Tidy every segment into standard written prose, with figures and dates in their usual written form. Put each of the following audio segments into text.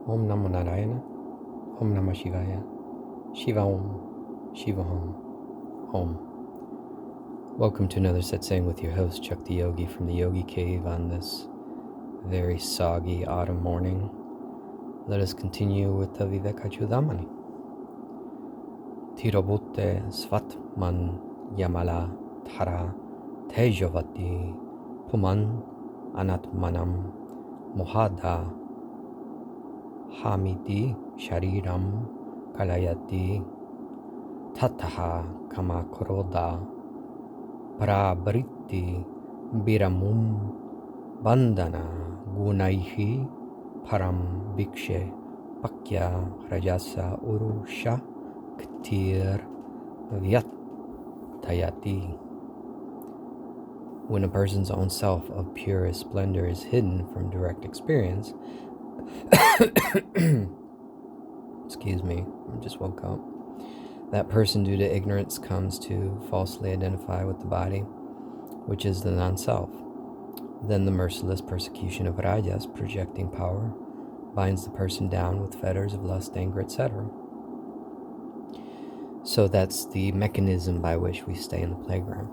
Om Namo Narayana, Om Namah Shivaya, Shiva Om, Shiva Om. Welcome to another Satsang with your host, Chuck the Yogi from the Yogi Cave on this very soggy autumn morning. Let us continue with the Vivekachudamani. Tirobute Svatman Yamala Tara Tejavati Puman Anatmanam Mohada Hamiti Shariram Kalayati Tataha Kamakroda Parabriti Biramum Bandana Gunaihi Param Bikshe Pakya Rajasa Urusha Ktir Vyatayati. When a person's own self of purest splendor is hidden from direct experience, excuse me, I just woke up. That person, due to ignorance, comes to falsely identify with the body, which is the non-self. Then the merciless persecution of rajas, projecting power, binds the person down with fetters of lust, anger, etc. So that's the mechanism by which we stay in the playground.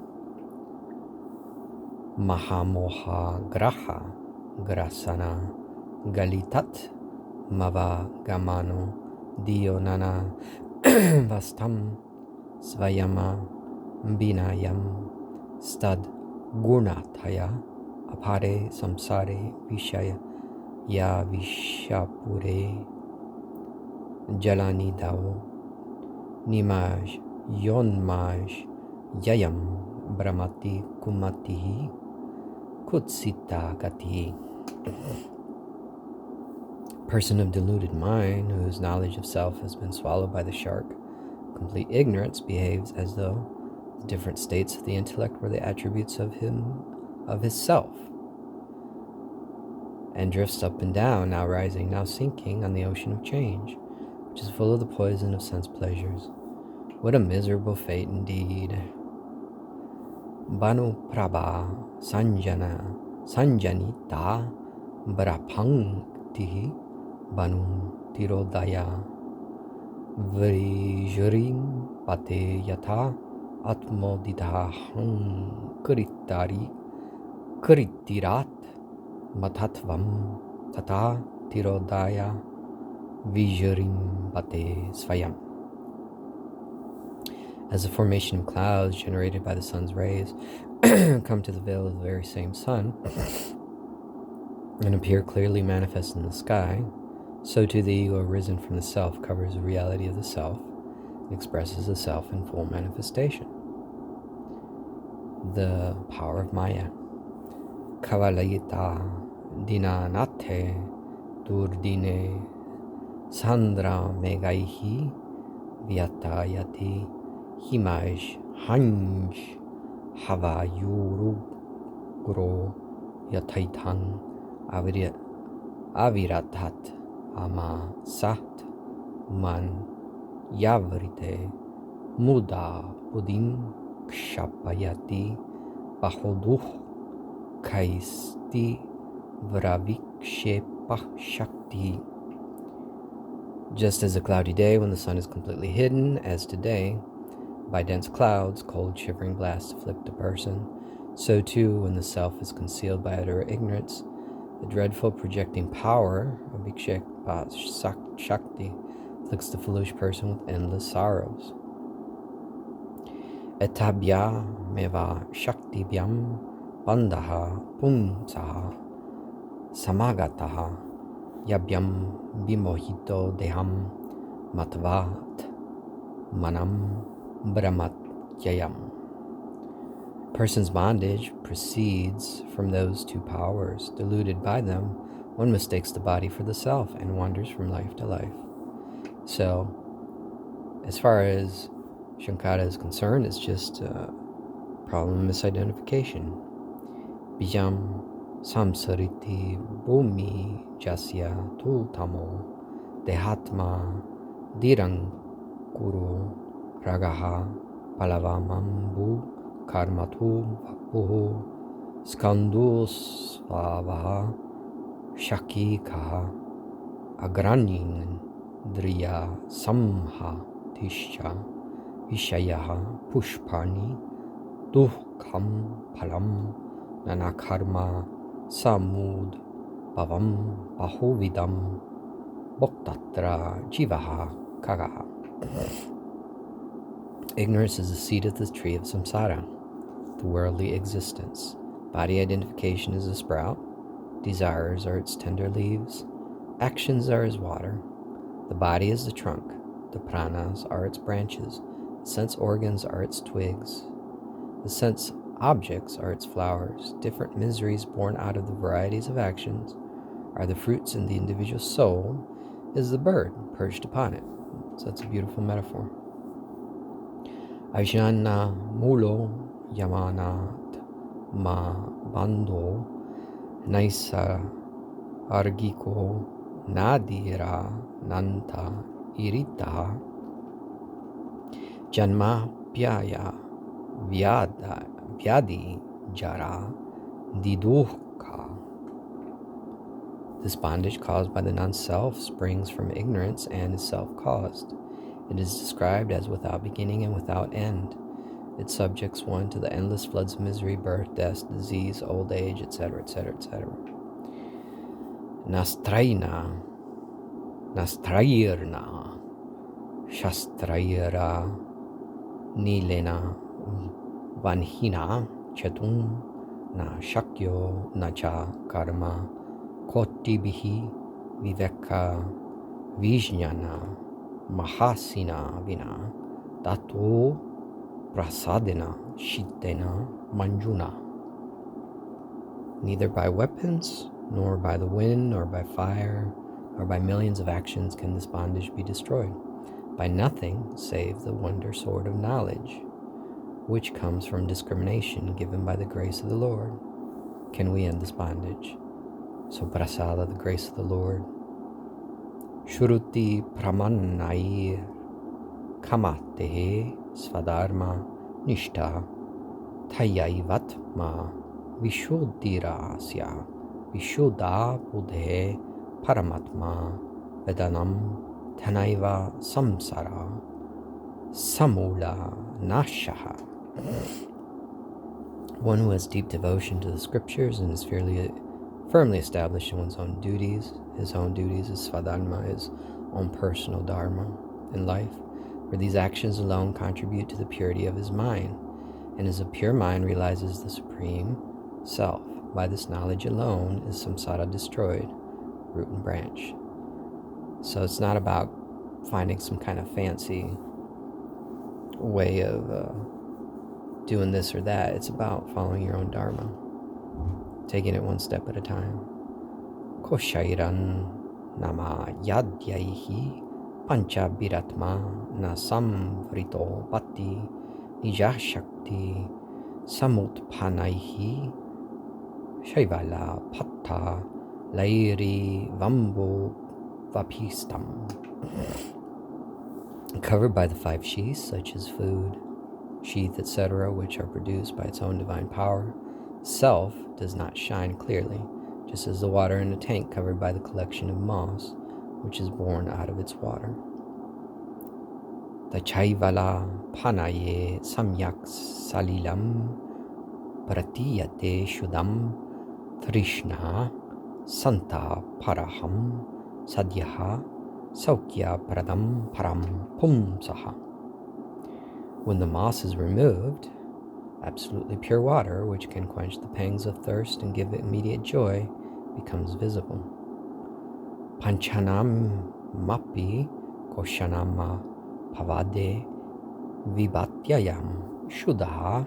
Mahamoha graha grasana galitat mava gamano dionana vastam svayama binayam stad gunataya apare samsare vishaya ya vishapure jalani dao nimaj yonmaj yayam brahmati kumatihi kutsita gati. Person of deluded mind, whose knowledge of self has been swallowed by the shark, complete ignorance, behaves as though the different states of the intellect were the attributes of his self, and drifts up and down, now rising, now sinking on the ocean of change, which is full of the poison of sense pleasures. What a miserable fate indeed. Banu Prabha Sanjanita Brapangtihi Banu Tirodaya Vrijurim Pate Yata Atmodidaham Kritirat Matatvam Tata Tirodaya Vijurim Pate Svayam. As the formation of clouds generated by the sun's rays come to the veil of the very same sun and appear clearly manifest in the sky, so too the ego arisen from the self covers the reality of the self and expresses the self in full manifestation. The power of Maya. Kavalayita dinanate durdine sandra megaihi vyatayati Himaj Hanj Hava Yurugro Yataitan Aviratat Ama Sat Man Yavrite Muda Budim Kshapayati Bahoduh Kaisti Vravikshepah Shakti. Just as a cloudy day when the sun is completely hidden, as today, by dense clouds, cold shivering blasts afflict a person, so too when the self is concealed by utter ignorance, the dreadful projecting power of Vikshepa Shakti afflicts the foolish person with endless sorrows. Etabhya meva shaktibhyam bandaha punsaha samagataha yabhyam bimohito deham matvat manam Brahmatyayam. Person's bondage proceeds from those two powers. Deluded by them, one mistakes the body for the self and wanders from life to life. So, as far as Shankara is concerned, it's just a problem of misidentification. Bijam samsariti bhumi jasya tultamo dehatma dirangkuru Ragaha Palavamambu Karmatu Vapuhu Skandusvavaha Shakikaha Agranindriya samha tisha vishayaha pushpani dukham palam nanakarma samud bhavam bahuvidam bhoktatra jivaha kagaha. Ignorance is the seed of the tree of samsara, the worldly existence. Body identification is a sprout. Desires are its tender leaves. Actions are as water. The body is the trunk. The pranas are its branches. The sense organs are its twigs. The sense objects are its flowers. Different miseries born out of the varieties of actions are the fruits, and the individual soul is the bird perched upon it. So that's a beautiful metaphor. Ajnana mulo yamanat ma bando naisa argiko nadira nanta irita janma pyaya vyadi jara diduhka. This bondage caused by the non-self springs from ignorance and is self-caused. It is described as without beginning and without end. It subjects one to the endless floods of misery, birth, death, disease, old age, etc., etc., etc. Nastrairna, shastraira, nilena, vanhina, chetum, na shakyo, na cha karma, kotibihi, viveka, vijnana, mahasina vina, tato prasadena, shitena, manjuna. Neither by weapons, nor by the wind, nor by fire, nor by millions of actions can this bondage be destroyed. By nothing save the wonder sword of knowledge, which comes from discrimination given by the grace of the Lord, can we end this bondage. So prasada, the grace of the Lord. Shruti pramanai kamatehe svadharma nishta thayaivatma vishuddhirasya vishuddha buddhe paramatma vedanam thanaiva samsara samula nashaha. One who has deep devotion to the scriptures and is firmly established in one's own duties. His own duties is svadharma, his own personal dharma in life, where these actions alone contribute to the purity of his mind, and as a pure mind realizes the supreme self. By this knowledge alone is samsara destroyed, root and branch. So it's not about finding some kind of fancy way of doing this or that. It's about following your own dharma, taking it one step at a time. Koshairan nama yadyaihi pancha biratma na samvrito bhatti nijashakti samutpanaihi shaivala patta lairi vambo vapistam. Covered by the 5 sheaths, such as food, sheath, etc., which are produced by its own divine power, self does not shine clearly, just as the water in a tank covered by the collection of moss, which is born out of its water. Tachaivala panaye samyak salilam pratiyate shudam trishna santa paraham sadhyaha saukya pradam param pumsaha. When the moss is removed, absolutely pure water, which can quench the pangs of thirst and give immediate joy, becomes visible. Panchanam mapi koshanama pavade vibatyayam shuddha.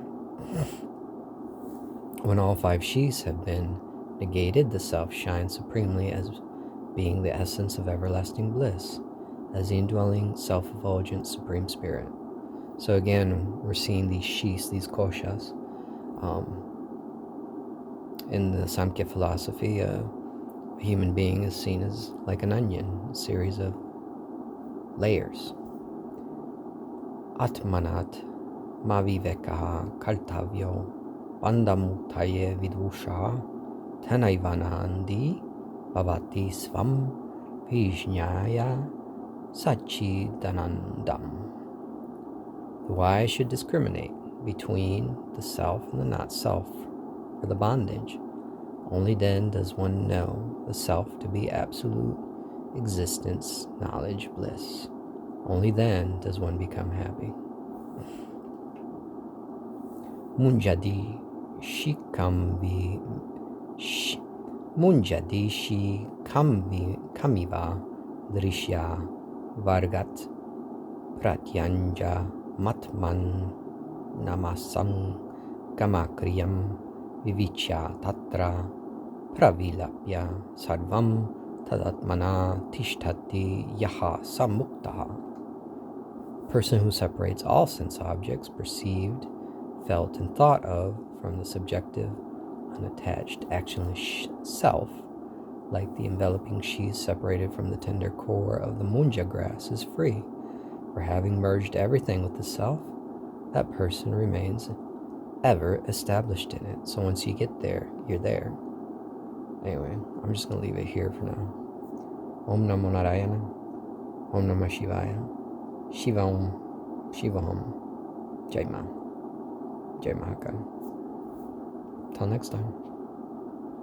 When all 5 sheaths have been negated, the self shines supremely as being the essence of everlasting bliss, as the indwelling, self-effulgent Supreme Spirit. So again, we're seeing these sheaths, these koshas. In the Samkhya philosophy, a human being is seen as like an onion, a series of layers. Atmanat mavivekaha kartavyo bandamuktaye vidusha tanaivanandi bhavati svam Vijnaya Sachidanandam. The wise should discriminate between the self and the not self for the bondage. Only then does one know the self to be absolute existence, knowledge, bliss. Only then does one become happy. Munjadi Shikambi Munjadi Kamiva Drishya Vargat Pratyanja Matman Namasam Kamakriyam Vivicha Tatra Pravilapya Sarvam Tadatmana Tishtati Yaha Samuktaha. Person who separates all sense objects perceived, felt, and thought of from the subjective, unattached, actionless self, like the enveloping sheath separated from the tender core of the munja grass, is free. For having merged everything with the self, that person remains ever established in it. So once you get there, you're there. Anyway, I'm just going to leave it here for now. Om Namo Narayana. Om Namah Shivaya. Shiva Om. Shiva Om. Jai Ma. Jai Mahakal. Till next time.